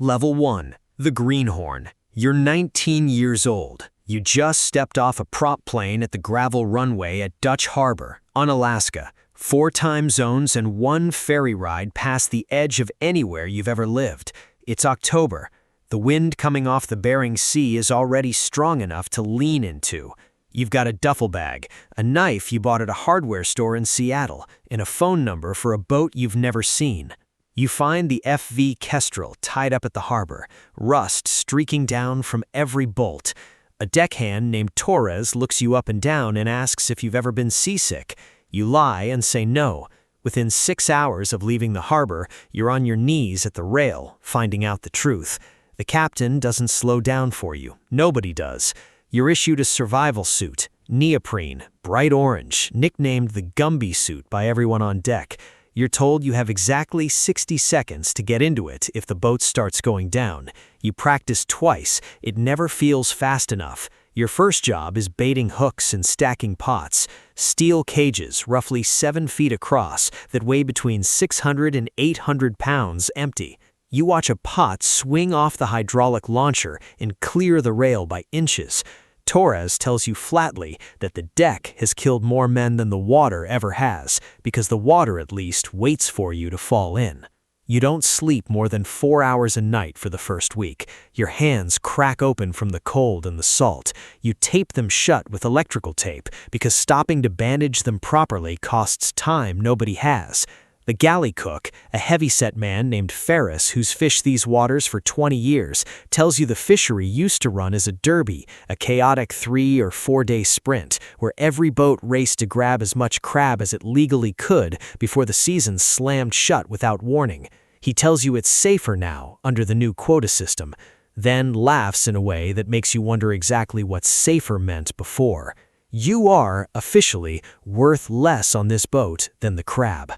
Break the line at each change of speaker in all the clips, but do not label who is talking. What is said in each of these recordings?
Level 1. The Greenhorn. You're 19 years old. You just stepped off a prop plane at the gravel runway at Dutch Harbor, on Alaska. 4 time zones and 1 ferry ride past the edge of anywhere you've ever lived. It's October. The wind coming off the Bering Sea is already strong enough to lean into. You've got a duffel bag, a knife you bought at a hardware store in Seattle, and a phone number for a boat you've never seen. You find the FV Kestrel tied up at the harbor, rust streaking down from every bolt. A deckhand named Torres looks you up and down and asks if you've ever been seasick. You lie and say no. Within 6 hours of leaving the harbor, you're on your knees at the rail, finding out the truth. The captain doesn't slow down for you. Nobody does. You're issued a survival suit, neoprene, bright orange, nicknamed the Gumby suit by everyone on deck. You're told you have exactly 60 seconds to get into it if the boat starts going down. You practice twice. It never feels fast enough. Your first job is baiting hooks and stacking pots, steel cages roughly 7 feet across that weigh between 600 and 800 pounds empty. You watch a pot swing off the hydraulic launcher and clear the rail by inches. Torres tells you flatly that the deck has killed more men than the water ever has, because the water at least waits for you to fall in. You don't sleep more than 4 hours a night for the first week. Your hands crack open from the cold and the salt. You tape them shut with electrical tape, because stopping to bandage them properly costs time nobody has. The galley cook, a heavyset man named Ferris who's fished these waters for 20 years, tells you the fishery used to run as a derby, a chaotic 3 or 4 day sprint, where every boat raced to grab as much crab as it legally could before the season slammed shut without warning. He tells you it's safer now under the new quota system, then laughs in a way that makes you wonder exactly what safer meant before. You are, officially, worth less on this boat than the crab.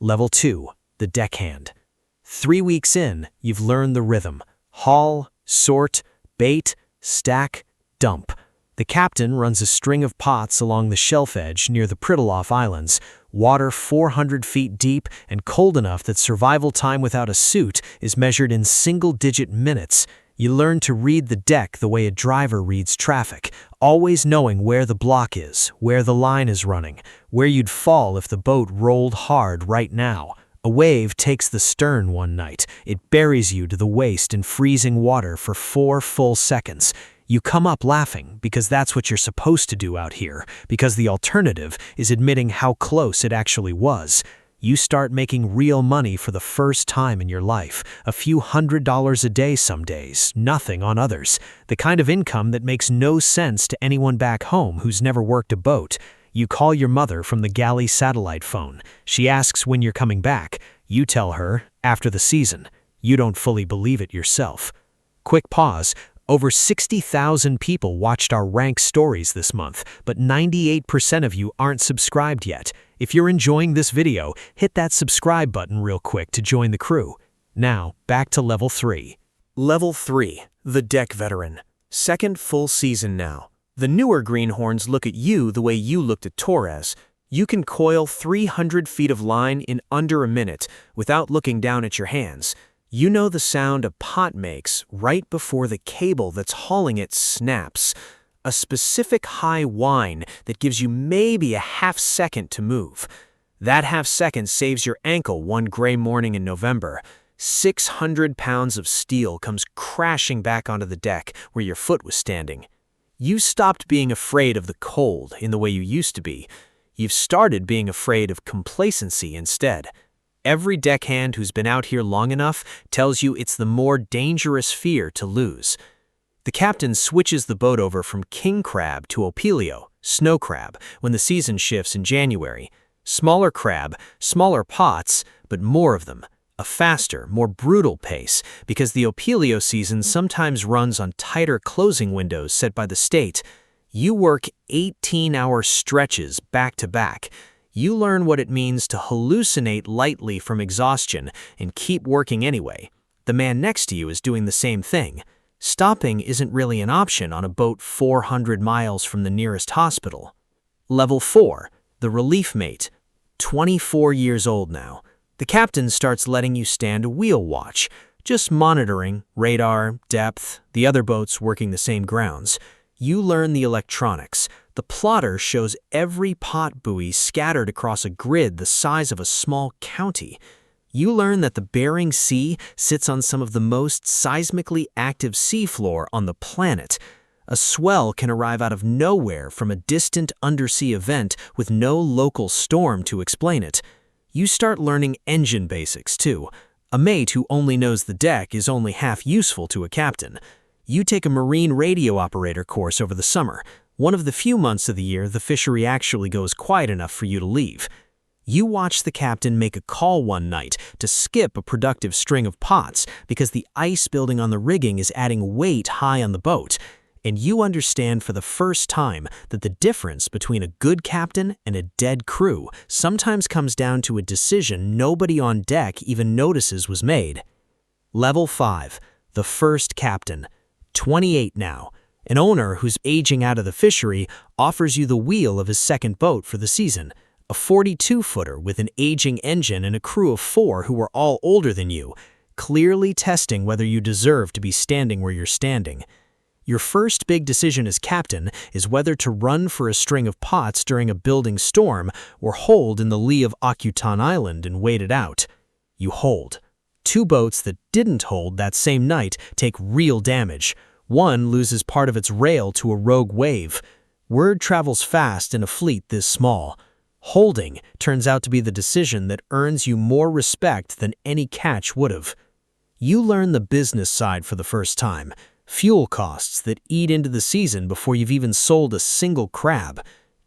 Level 2. The Deckhand. 3 weeks in, you've learned the rhythm. Haul, sort, bait, stack, dump. The captain runs a string of pots along the shelf edge near the Pribilof Islands, water 400 feet deep and cold enough that survival time without a suit is measured in single-digit minutes. You learn to read the deck the way a driver reads traffic, always knowing where the block is, where the line is running, where you'd fall if the boat rolled hard right now. A wave takes the stern one night. It buries you to the waist in freezing water for 4 full seconds. You come up laughing because that's what you're supposed to do out here, because the alternative is admitting how close it actually was. You start making real money for the first time in your life, a few $100s a day some days, nothing on others, the kind of income that makes no sense to anyone back home who's never worked a boat. You call your mother from the galley satellite phone. She asks when you're coming back. You tell her, after the season. You don't fully believe it yourself. Quick pause. Over 60,000 people watched our rank stories this month, but 98% of you aren't subscribed yet. If you're enjoying this video, hit that subscribe button real quick to join the crew. Now, back to Level 3. Level 3. The Deck Veteran. 2nd full season now. The newer Greenhorns look at you the way you looked at Torres. You can coil 300 feet of line in under a minute without looking down at your hands. You know the sound a pot makes right before the cable that's hauling it snaps. A specific high whine that gives you maybe a half second to move. That half second saves your ankle one gray morning in November. 600 pounds of steel comes crashing back onto the deck where your foot was standing. You stopped being afraid of the cold in the way you used to be. You've started being afraid of complacency instead. Every deckhand who's been out here long enough tells you it's the more dangerous fear to lose. The captain switches the boat over from king crab to opilio, snow crab, when the season shifts in January. Smaller crab, smaller pots, but more of them. A faster, more brutal pace, because the opilio season sometimes runs on tighter closing windows set by the state. You work 18-hour stretches back to back. You learn what it means to hallucinate lightly from exhaustion and keep working anyway. The man next to you is doing the same thing. Stopping isn't really an option on a boat 400 miles from the nearest hospital. Level 4. The Relief Mate. 24 years old now. The captain starts letting you stand a wheel watch. Just monitoring, radar, depth, the other boats working the same grounds. You learn the electronics. The plotter shows every pot buoy scattered across a grid the size of a small county. You learn that the Bering Sea sits on some of the most seismically active seafloor on the planet. A swell can arrive out of nowhere from a distant undersea event with no local storm to explain it. You start learning engine basics, too. A mate who only knows the deck is only half useful to a captain. You take a marine radio operator course over the summer, one of the few months of the year the fishery actually goes quiet enough for you to leave. You watch the captain make a call one night to skip a productive string of pots because the ice building on the rigging is adding weight high on the boat. And you understand for the first time that the difference between a good captain and a dead crew sometimes comes down to a decision nobody on deck even notices was made. Level 5. The first captain. 28 now. An owner who's aging out of the fishery offers you the wheel of his second boat for the season. A 42-footer with an aging engine and a crew of 4 who are all older than you, clearly testing whether you deserve to be standing where you're standing. Your first big decision as captain is whether to run for a string of pots during a building storm or hold in the lee of Akutan Island and wait it out. You hold. 2 boats that didn't hold that same night take real damage. One loses part of its rail to a rogue wave. Word travels fast in a fleet this small. Holding turns out to be the decision that earns you more respect than any catch would have. You learn the business side for the first time. Fuel costs that eat into the season before you've even sold a single crab.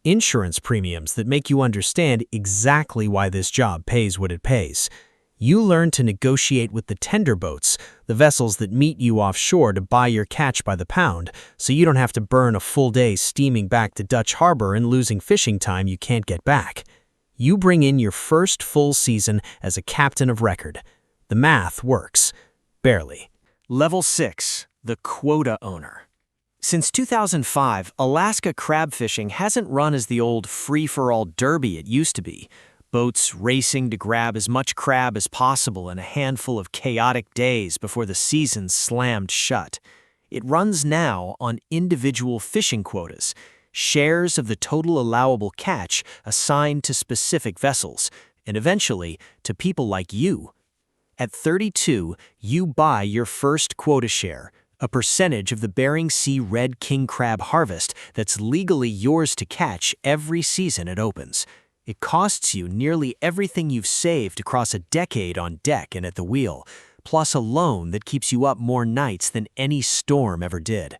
Insurance premiums that make you understand exactly why this job pays what it pays. You learn to negotiate with the tender boats, the vessels that meet you offshore to buy your catch by the pound, so you don't have to burn a full day steaming back to Dutch Harbor and losing fishing time you can't get back. You bring in your first full season as a captain of record. The math works. Barely. Level 6. The Quota owner. Since 2005, Alaska crab fishing hasn't run as the old free-for-all derby it used to be. Boats racing to grab as much crab as possible in a handful of chaotic days before the season slammed shut. It runs now on individual fishing quotas, shares of the total allowable catch assigned to specific vessels, and eventually to people like you. At 32, you buy your first quota share, a percentage of the Bering Sea red king crab harvest that's legally yours to catch every season it opens. It costs you nearly everything you've saved across a decade on deck and at the wheel, plus a loan that keeps you up more nights than any storm ever did.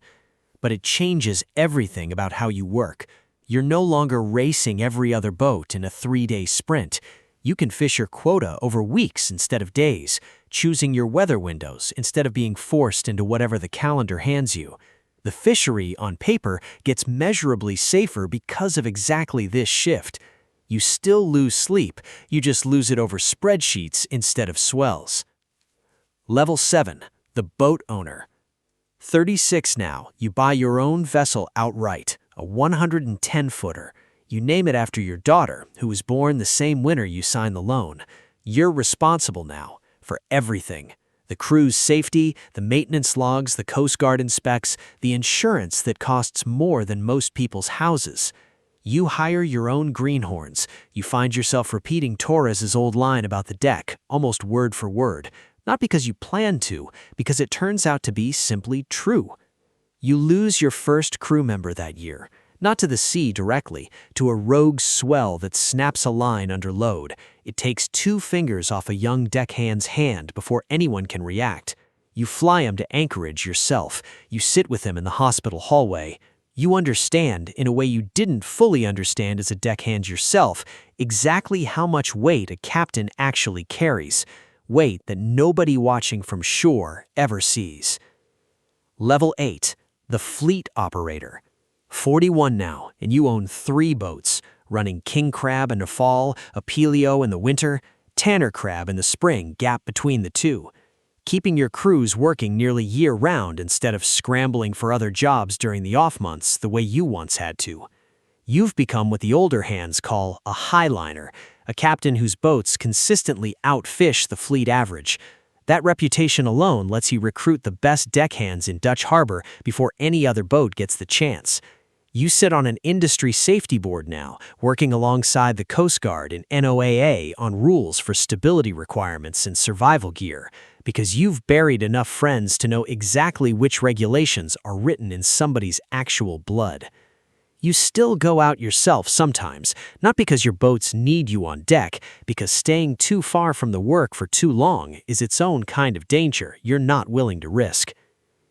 But it changes everything about how you work. You're no longer racing every other boat in a 3-day sprint. You can fish your quota over weeks instead of days, choosing your weather windows instead of being forced into whatever the calendar hands you. The fishery, on paper, gets measurably safer because of exactly this shift. You still lose sleep, you just lose it over spreadsheets instead of swells. Level 7. The boat owner. 36 now, you buy your own vessel outright, a 110-footer. You name it after your daughter, who was born the same winter you signed the loan. You're responsible now for everything. The crew's safety, the maintenance logs the Coast Guard inspects, the insurance that costs more than most people's houses. You hire your own greenhorns. You find yourself repeating Torres's old line about the deck, almost word for word. Not because you planned to, because it turns out to be simply true. You lose your first crew member that year. Not to the sea directly, to a rogue swell that snaps a line under load. It takes 2 fingers off a young deckhand's hand before anyone can react. You fly him to Anchorage yourself. You sit with him in the hospital hallway. You understand, in a way you didn't fully understand as a deckhand yourself, exactly how much weight a captain actually carries. Weight that nobody watching from shore ever sees. Level 8. The fleet operator. 41 now, and you own 3 boats, running king crab in the fall, a Pelio in the winter, tanner crab in the spring, gap between the 2. Keeping your crews working nearly year-round instead of scrambling for other jobs during the off months the way you once had to. You've become what the older hands call a highliner, a captain whose boats consistently outfish the fleet average. That reputation alone lets you recruit the best deckhands in Dutch Harbor before any other boat gets the chance. You sit on an industry safety board now, working alongside the Coast Guard and NOAA on rules for stability requirements and survival gear, because you've buried enough friends to know exactly which regulations are written in somebody's actual blood. You still go out yourself sometimes, not because your boats need you on deck, because staying too far from the work for too long is its own kind of danger you're not willing to risk.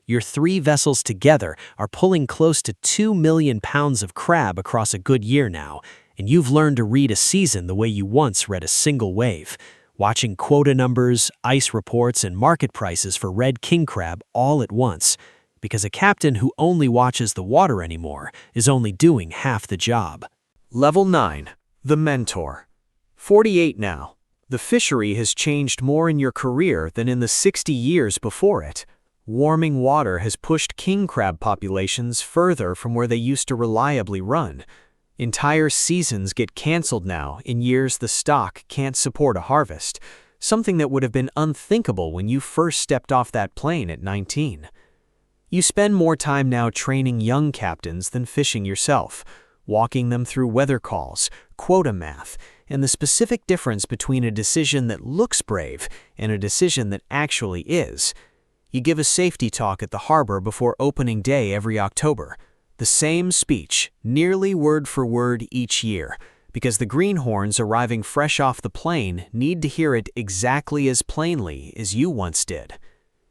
Your 3 vessels together are pulling close to 2 million pounds of crab across a good year now, and you've learned to read a season the way you once read a single wave, watching quota numbers, ice reports, and market prices for red king crab all at once, because a captain who only watches the water anymore is only doing half the job.
Level 9. The Mentor. 48 now. The fishery has changed more in your career than in the 60 years before it. Warming water has pushed king crab populations further from where they used to reliably run. Entire seasons get canceled now in years the stock can't support a harvest, something that would have been unthinkable when you first stepped off that plane at 19. You spend more time now training young captains than fishing yourself, walking them through weather calls, quota math, and the specific difference between a decision that looks brave and a decision that actually is. You give a safety talk at the harbor before opening day every October. The same speech, nearly word for word each year, because the greenhorns arriving fresh off the plane need to hear it exactly as plainly as you once did.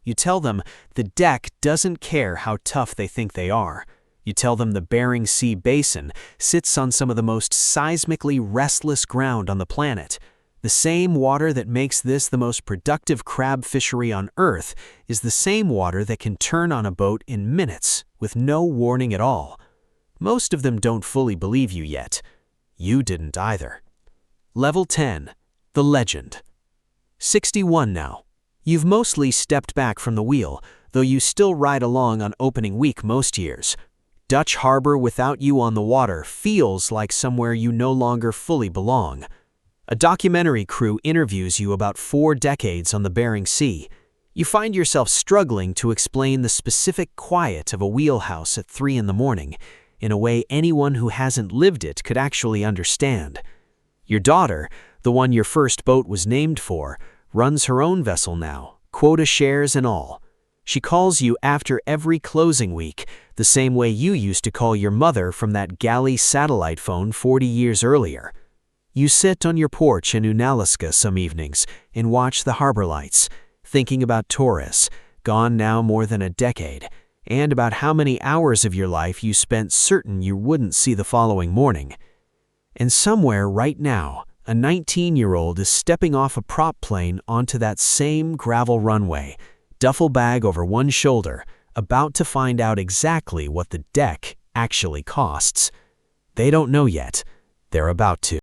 You tell them the deck doesn't care how tough they think they are. You tell them the Bering Sea basin sits on some of the most seismically restless ground on the planet. The same water that makes this the most productive crab fishery on Earth is the same water that can turn on a boat in minutes with no warning at all. Most of them don't fully believe you yet. You didn't either. Level 10. The Legend. 61 now. You've mostly stepped back from the wheel, though you still ride along on opening week most years. Dutch Harbor without you on the water feels like somewhere you no longer fully belong. A documentary crew interviews you about 4 decades on the Bering Sea. You find yourself struggling to explain the specific quiet of a wheelhouse at 3 in the morning in a way anyone who hasn't lived it could actually understand. Your daughter, the one your first boat was named for, runs her own vessel now, quota shares and all. She calls you after every closing week, the same way you used to call your mother from that galley satellite phone 40 years earlier. You sit on your porch in Alaska some evenings and watch the harbor lights, thinking about tourists, gone now more than a decade, and about how many hours of your life you spent certain you wouldn't see the following morning. And somewhere right now, a 19-year-old is stepping off a prop plane onto that same gravel runway, duffel bag over one shoulder, about to find out exactly what the deck actually costs. They don't know yet. They're about to.